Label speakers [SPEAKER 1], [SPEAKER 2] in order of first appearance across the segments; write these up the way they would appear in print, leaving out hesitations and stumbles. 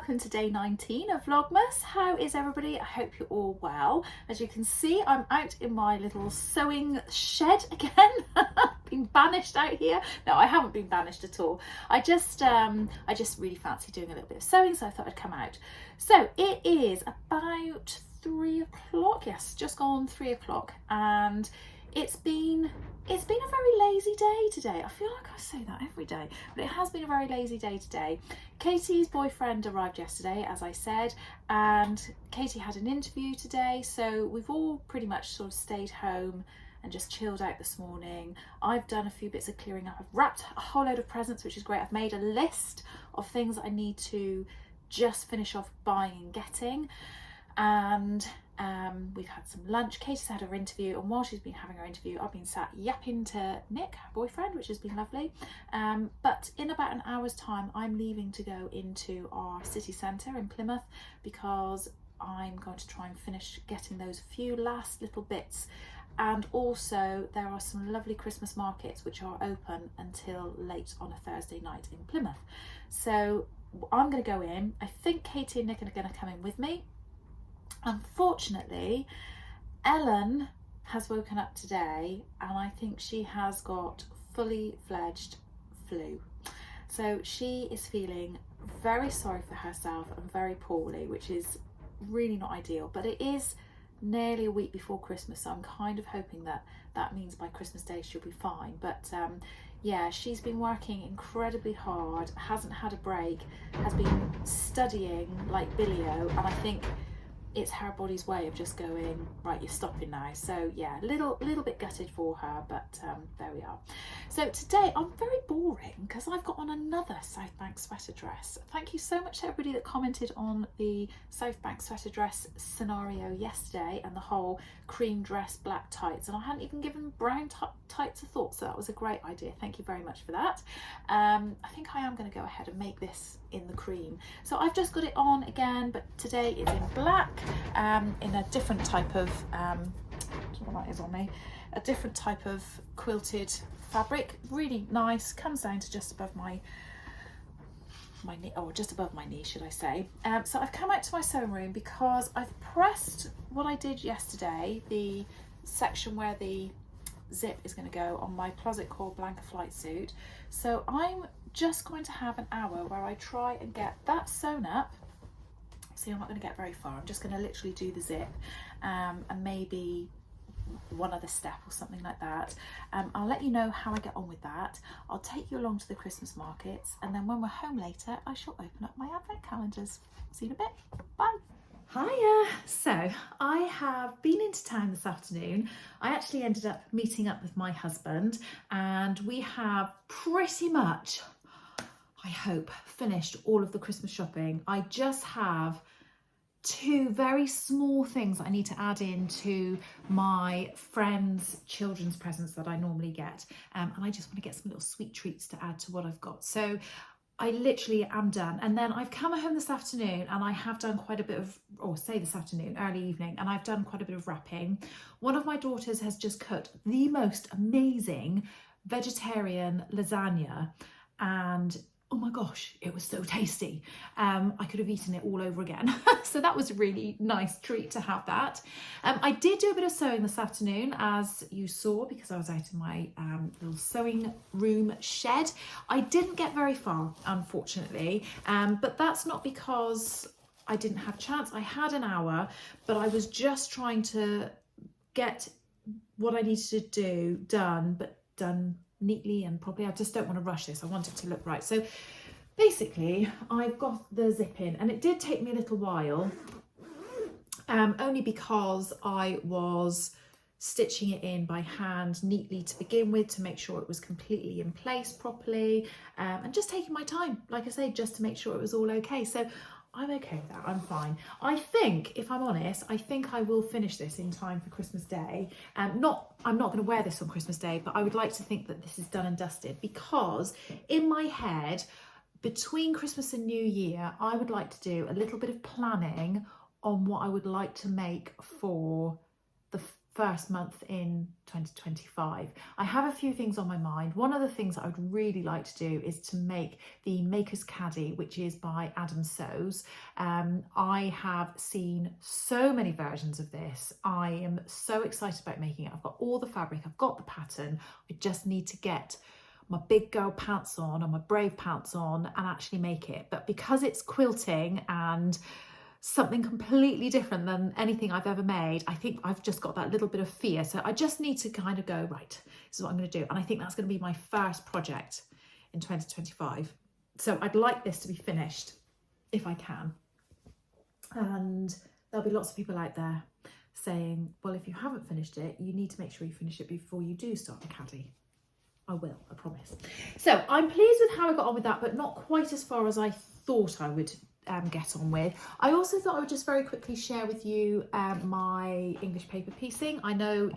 [SPEAKER 1] welcome to day 19 of Vlogmas. How is everybody? I hope you're all well. As you can see, I'm out in my little sewing shed again. Been banished out here. No, I haven't been banished at all. I just really fancy doing a little bit of sewing, so I thought I'd come out. So it is about 3 o'clock. Yes, just gone 3 o'clock, and it's been a very lazy day today. I feel like I say that every day, but it has been a very lazy day today. Katie's boyfriend arrived yesterday, as I said, and Katie had an interview today, so we've all pretty much sort of stayed home and just chilled out this morning. I've done a few bits of clearing up. I've wrapped a whole load of presents, which is great. I've made a list of things that I need to just finish off buying and getting, and we've had some lunch. Katie's had her interview, and while she's been having her interview, I've been sat yapping to Nick, her boyfriend, which has been lovely. But in about an hour's time, I'm leaving to go into our city centre in Plymouth, because I'm going to try and finish getting those few last little bits. And also there are some lovely Christmas markets which are open until late on a Thursday night in Plymouth. So I'm going to go in. I think Katie and Nick are going to come in with me. Unfortunately, Ellen has woken up today, and I think she has got fully fledged flu. So she is feeling very sorry for herself and very poorly, which is really not ideal, but it is nearly a week before Christmas, so I'm kind of hoping that that means by Christmas Day she'll be fine. But yeah, she's been working incredibly hard, hasn't had a break, has been studying like Billy-O, and I think it's her body's way of just going, right, you're stopping now. So yeah, a little bit gutted for her, but there we are. So today I'm very boring because I've got on another Southbank sweater dress. Thank you so much to everybody that commented on the Southbank sweater dress scenario yesterday, and the whole cream dress, black tights, and I hadn't even given brown tights a thought, so that was a great idea. Thank you very much for that. I think I am going to go ahead and make this in the cream. So I've just got it on again, but today it's in black, in a different type of I don't know what that is on me, a different type of quilted fabric. Really nice, comes down to just above my knee, or just above my knee, should I say. So I've come out to my sewing room because I've pressed what I did yesterday, the section where the zip is going to go on my closet core Blanca flight suit. So I'm just going to have an hour where I try and get that sewn up. See, I'm not going to get very far. I'm just going to literally do the zip and maybe one other step or something like that. I'll let you know how I get on with that. I'll take you along to the Christmas markets, and then when we're home later, I shall open up my advent calendars. See you in a bit. Bye. Hiya! So I have been into town this afternoon. I actually ended up meeting up with my husband, and we have pretty much, I hope, finished all of the Christmas shopping. I just have 2 very small things I need to add into my friends' children's presents that I normally get, and I just want to get some little sweet treats to add to what I've got. So I literally am done. And then I've come home this afternoon, and I have done quite a bit of, or say this afternoon, early evening, and I've done quite a bit of wrapping. One of my daughters has just cooked the most amazing vegetarian lasagna, and oh my gosh, it was so tasty. I could have eaten it all over again. So that was a really nice treat to have that. I did do a bit of sewing this afternoon, as you saw, because I was out in my little sewing room shed. I didn't get very far, unfortunately, but that's not because I didn't have a chance. I had an hour, but I was just trying to get what I needed to do done, but done neatly and properly. I just don't want to rush this. I want it to look right. So basically I've got the zip in, and it did take me a little while, only because I was stitching it in by hand neatly to begin with, to make sure it was completely in place properly, and just taking my time, like I say, just to make sure it was all okay. So I'm okay with that, I'm fine. I think, if I'm honest, I think I will finish this in time for Christmas Day. I'm not going to wear this on Christmas Day, but I would like to think that this is done and dusted, because in my head, between Christmas and New Year, I would like to do a little bit of planning on what I would like to make for
[SPEAKER 2] first month in 2025. I have a few things on my mind. One of the things that I would really like to do is to make the Makers Caddy, which is by Adam Sews. I have seen so many versions of this. I am so excited about making it. I've got all the fabric, I've got the pattern. I just need to get my big girl pants on and my brave pants on and actually make it. But because it's quilting and something completely different than anything I've ever made, I think I've just got that little bit of fear. So I just need to kind of go, right, this is what I'm going to do. And I think that's going to be my first project in 2025. So I'd like this to be finished if I can. And there'll be lots of people out there saying, well, if you haven't finished it, you need to make sure you finish it before you do start the caddy. I will, I promise. So I'm pleased with how I got on with that, but not quite as far as I thought I would get on with. I also thought I would just very quickly share with you my English paper piecing. I know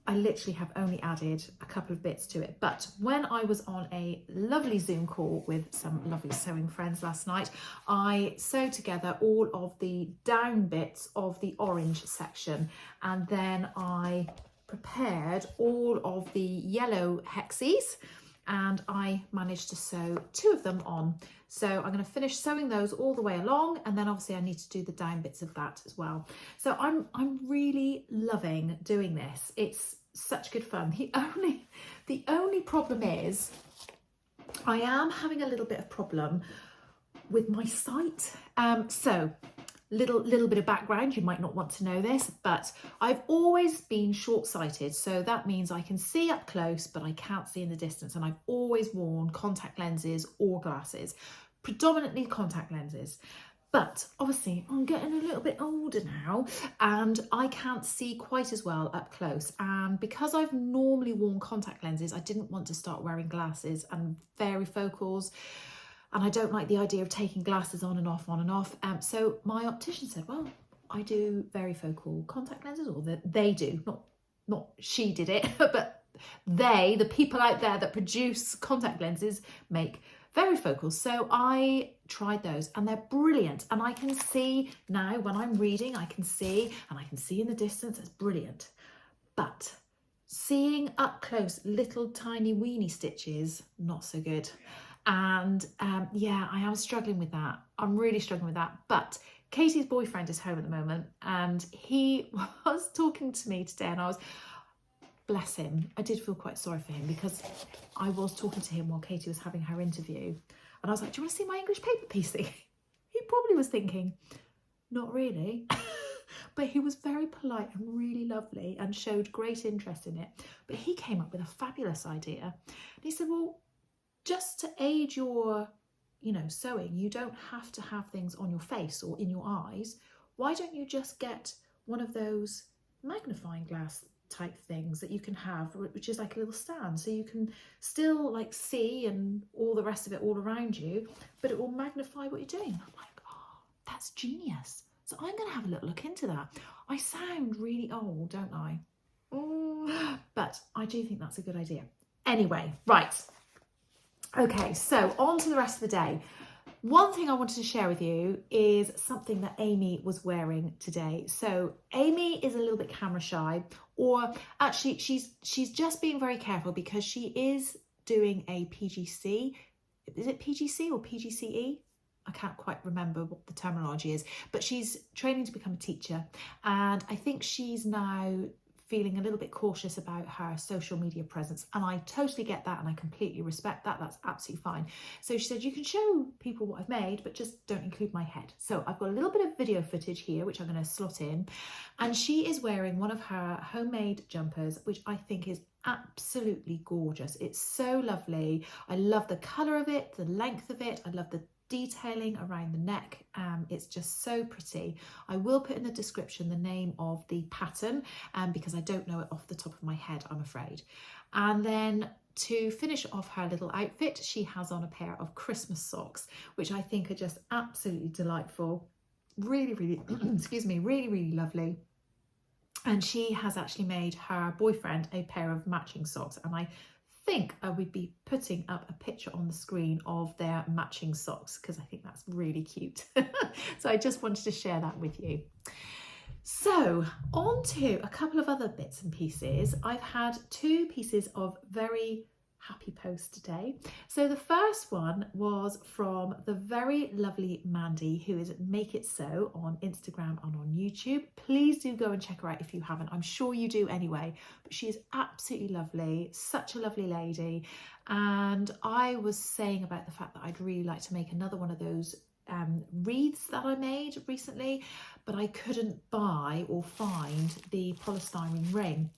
[SPEAKER 2] I literally have only added a couple of bits to it, but when I was on a lovely Zoom call with some lovely sewing friends last night, I sewed together all of the down bits of the orange section, and then I prepared all of the yellow hexies, and I managed to sew 2 of them on. So I'm going to finish sewing those all the way along, and then obviously I need to do the down bits of that as well. So I'm really loving doing this. It's such good fun. The only problem is I am having a little bit of problem with my sight. So little bit of background, you might not want to know this, but I've always been short-sighted, so that means I can see up close but I can't see in the distance, and I've always worn contact lenses or glasses, predominantly contact lenses. But obviously I'm getting a little bit older now and I can't see quite as well up close, and because I've normally worn contact lenses, I didn't want to start wearing glasses and varifocals. And I don't like the idea of taking glasses on and off. So my optician said, well, I do varifocal contact lenses, or they do, not she did it, but the people out there that produce contact lenses make varifocals. So I tried those and they're brilliant. And I can see now when I'm reading, I can see, and I can see in the distance, it's brilliant. But seeing up close little tiny weeny stitches, not so good. And yeah, I am struggling with that. I'm really struggling with that. But Katie's boyfriend is home at the moment, and he was talking to me today, and bless him, I did feel quite sorry for him, because I was talking to him while Katie was having her interview, and I was like, do you want to see my English paper piecing? He probably was thinking, not really. But he was very polite and really lovely and showed great interest in it. But he came up with a fabulous idea. And he said, well, just to aid your, sewing, you don't have to have things on your face or in your eyes. Why don't you just get one of those magnifying glass type things that you can have, which is like a little stand, so you can still like see and all the rest of it all around you, but it will magnify what you're doing. I'm like, oh, that's genius. So I'm going to have a little look into that. I sound really old, don't I? But I do think that's a good idea. Anyway, right. Okay, so on to the rest of the day. One thing I wanted to share with you is something that Amy was wearing today. So Amy is a little bit camera shy, or actually she's just being very careful because she is doing a PGC. Is it PGC or PGCE? I can't quite remember what the terminology is, but she's training to become a teacher. And I think she's now feeling a little bit cautious about her social media presence, and I totally get that and I completely respect that. That's absolutely fine. So she said, you can show people what I've made, but just don't include my head. So I've got a little bit of video footage here which I'm going to slot in, and she is wearing one of her homemade jumpers, which I think is absolutely gorgeous. It's so lovely. I love the colour of it, the length of it. I love the detailing around the neck. It's just so pretty. I will put in the description the name of the pattern because I don't know it off the top of my head, I'm afraid. And then to finish off her little outfit, she has on a pair of Christmas socks, which I think are just absolutely delightful. Really, excuse me, really lovely. And she has actually made her boyfriend a pair of matching socks, and I think I would be putting up a picture on the screen of their matching socks because I think that's really cute. So I just wanted to share that with you. So on to a couple of other bits and pieces. I've had 2 pieces of very happy posts today. So the first one was from the very lovely Mandy, who is at Make It Sew on Instagram and on YouTube. Please do go and check her out if you haven't. I'm sure you do anyway, but she is absolutely lovely, such a lovely lady. And I was saying about the fact that I'd really like to make another one of those wreaths that I made recently, but I couldn't buy or find the polystyrene ring.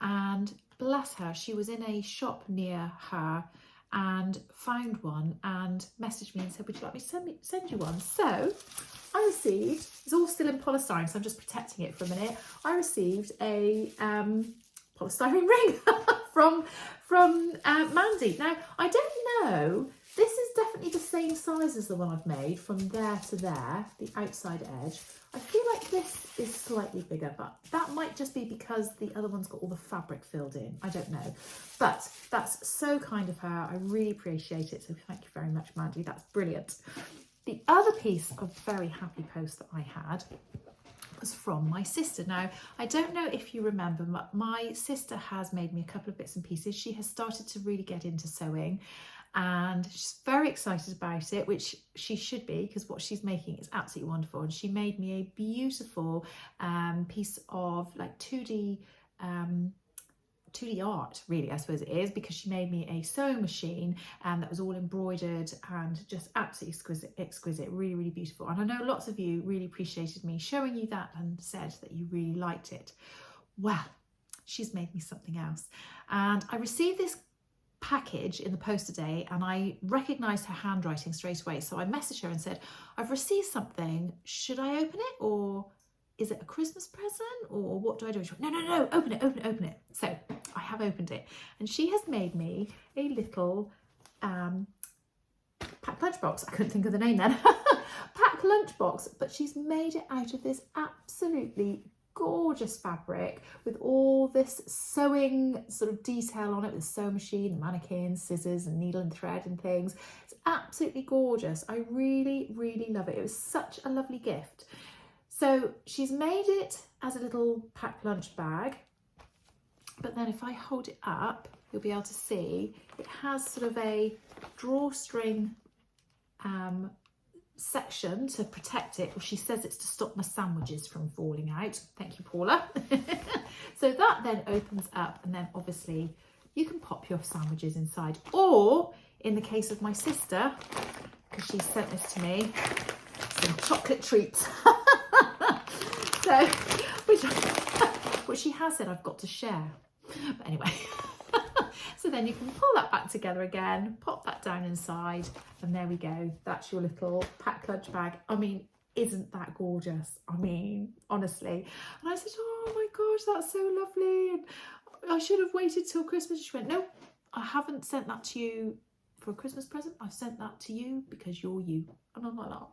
[SPEAKER 2] And bless her, she was in a shop near her and found one and messaged me and said, would you like me to send you one? So I received, it's all still in polystyrene, so I'm just protecting it for a minute. I received a polystyrene ring from Mandy. Now, I don't know, this is definitely the same size as the one I've made from there to there, the outside edge. I feel like this is slightly bigger, but that might just be because the other one's got all the fabric filled in. I don't know, but that's so kind of her. I really appreciate it. So thank you very much, Mandy. That's brilliant. The other piece of very happy post that I had was from my sister. Now, I don't know if you remember, my sister has made me a couple of bits and pieces. She has started to really get into sewing and she's very excited about it, which she should be, because what she's making is absolutely wonderful. And she made me a beautiful piece of like 2D art, really, I suppose it is, because she made me a sewing machine and that was all embroidered and just absolutely exquisite, really, really beautiful. And I know lots of you really appreciated me showing you that and said that you really liked it. Well, she's made me something else. And I received this package in the post today and I recognised her handwriting straight away. So I messaged her and said, I've received something, should I open it, or is it a Christmas present, or what do I do? She went, no, open it. So I have opened it and she has made me a little packed lunchbox. I couldn't think of the name then. Packed lunchbox, but she's made it out of this absolutely gorgeous fabric with all this sewing sort of detail on it, with a sewing machine, mannequin, scissors and needle and thread and things. It's absolutely gorgeous. I really, really love it. It was such a lovely gift. So she's made it as a little packed lunch bag, but then if I hold it up, you'll be able to see it has sort of a drawstring section to protect it. Well, she says it's to stop my sandwiches from falling out. Thank you, Paula. So that then opens up and then obviously you can pop your sandwiches inside, or in the case of my sister, because she sent this to me, some chocolate treats. So, which she has said I've got to share. But anyway, so then you can pull that back together again, pop that down inside, and there we go. That's your little packed lunch bag. I mean, isn't that gorgeous? I mean, honestly. And I said, oh my gosh, that's so lovely. And I should have waited till Christmas. She went, no, I haven't sent that to you for a Christmas present. I've sent that to you because you're you. And I'm like, oh,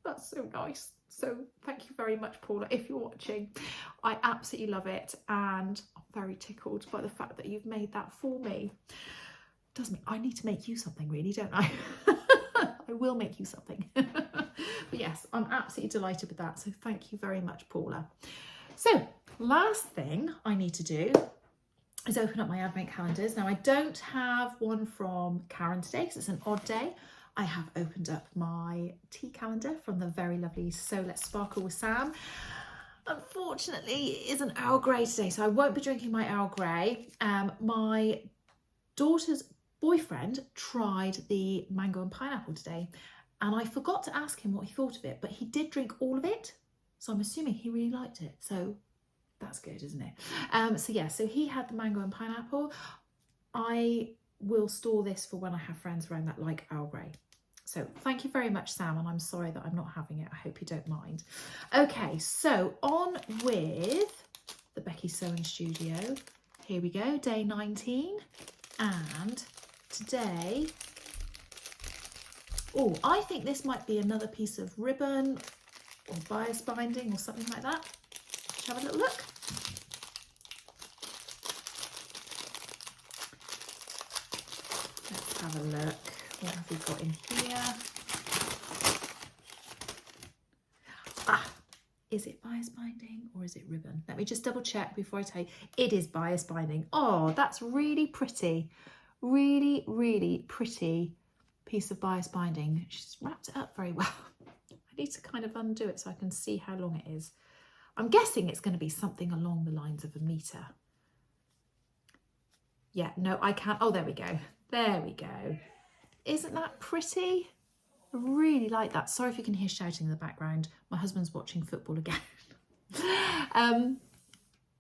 [SPEAKER 2] that's so nice. So thank you very much, Paula, if you're watching. I absolutely love it and I'm very tickled by the fact that you've made that for me. Does mean I need to make you something, really, don't I? I will make you something. But yes, I'm absolutely delighted with that. So thank you very much, Paula. So last thing I need to do is open up my advent calendars. Now I don't have one from Karen today because it's an odd day. I have opened up my tea calendar from the very lovely So Let's Sparkle with Sam. Unfortunately, it is an Earl Grey today, so I won't be drinking my Earl Grey. My daughter's boyfriend tried the mango and pineapple today, and I forgot to ask him what he thought of it, but he did drink all of it, so I'm assuming he really liked it. So that's good, isn't it? So yeah, so he had the mango and pineapple. I will store this for when I have friends around that like Earl Grey. So thank you very much, Sam, and I'm sorry that I'm not having it. I hope you don't mind. Okay, so on with the Becky Sewing Studio. Here we go, day 19. And today, oh, I think this might be another piece of ribbon or bias binding or something like that. Let's have a little look. Let's have a look. What have we got in here? Ah, Is it bias binding or is it ribbon? Let me just double check before I tell you. It is bias binding. Oh, that's really pretty. Really, really pretty piece of bias binding. She's wrapped it up very well. I need to kind of undo it so I can see how long it is. I'm guessing it's going to be something along the lines of 1 metre. Yeah, no, I can't. Oh, there we go. There we go. Isn't that pretty? I really like that. Sorry if you can hear shouting in the background. My husband's watching football again.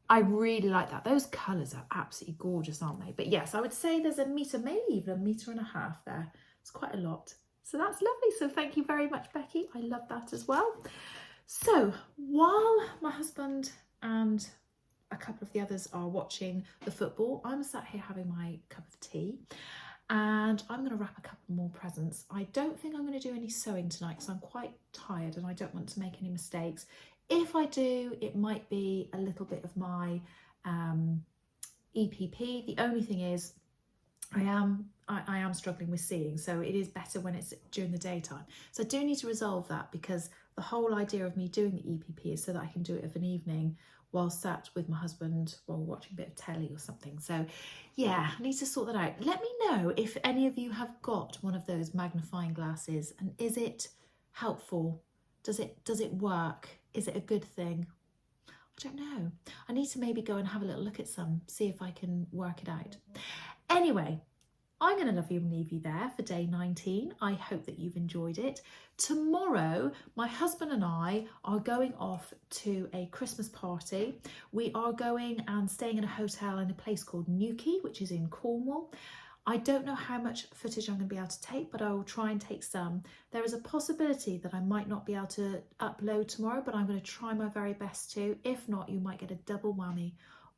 [SPEAKER 2] I really like that. Those colours are absolutely gorgeous, aren't they? But yes, I would say there's 1 metre, maybe even 1.5 metres there. It's quite a lot. So that's lovely. So thank you very much, Becky. I love that as well. So while my husband and a couple of the others are watching the football, I'm sat here having my cup of tea. And I'm going to wrap a couple more presents. I don't think I'm going to do any sewing tonight because I'm quite tired and I don't want to make any mistakes. If I do, it might be a little bit of my EPP. The only thing is I am struggling with seeing, so it is better when it's during the daytime. So I do need to resolve that, because the whole idea of me doing the EPP is so that I can do it of an evening while sat with my husband while watching a bit of telly or something. So yeah, I need to sort that out. Let me know if any of you have got one of those magnifying glasses, and is it helpful? Does it work? Is it a good thing? I don't know. I need to maybe go and have a little look at some, see if I can work it out. Anyway, I'm going to leave you there for day 19. I hope that you've enjoyed it. Tomorrow, my husband and I are going off to a Christmas party. We are going and staying in a hotel in a place called Newquay, which is in Cornwall. I don't know how much footage I'm going to be able to take, but I will try and take some. There is a possibility that I might not be able to upload tomorrow, but I'm going to try my very best to. If not, you might get a double whammy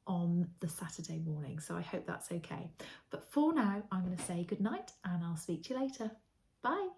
[SPEAKER 2] on the Saturday morning, so I hope that's okay. But for now, I'm going to say good night and I'll speak to you later. Bye.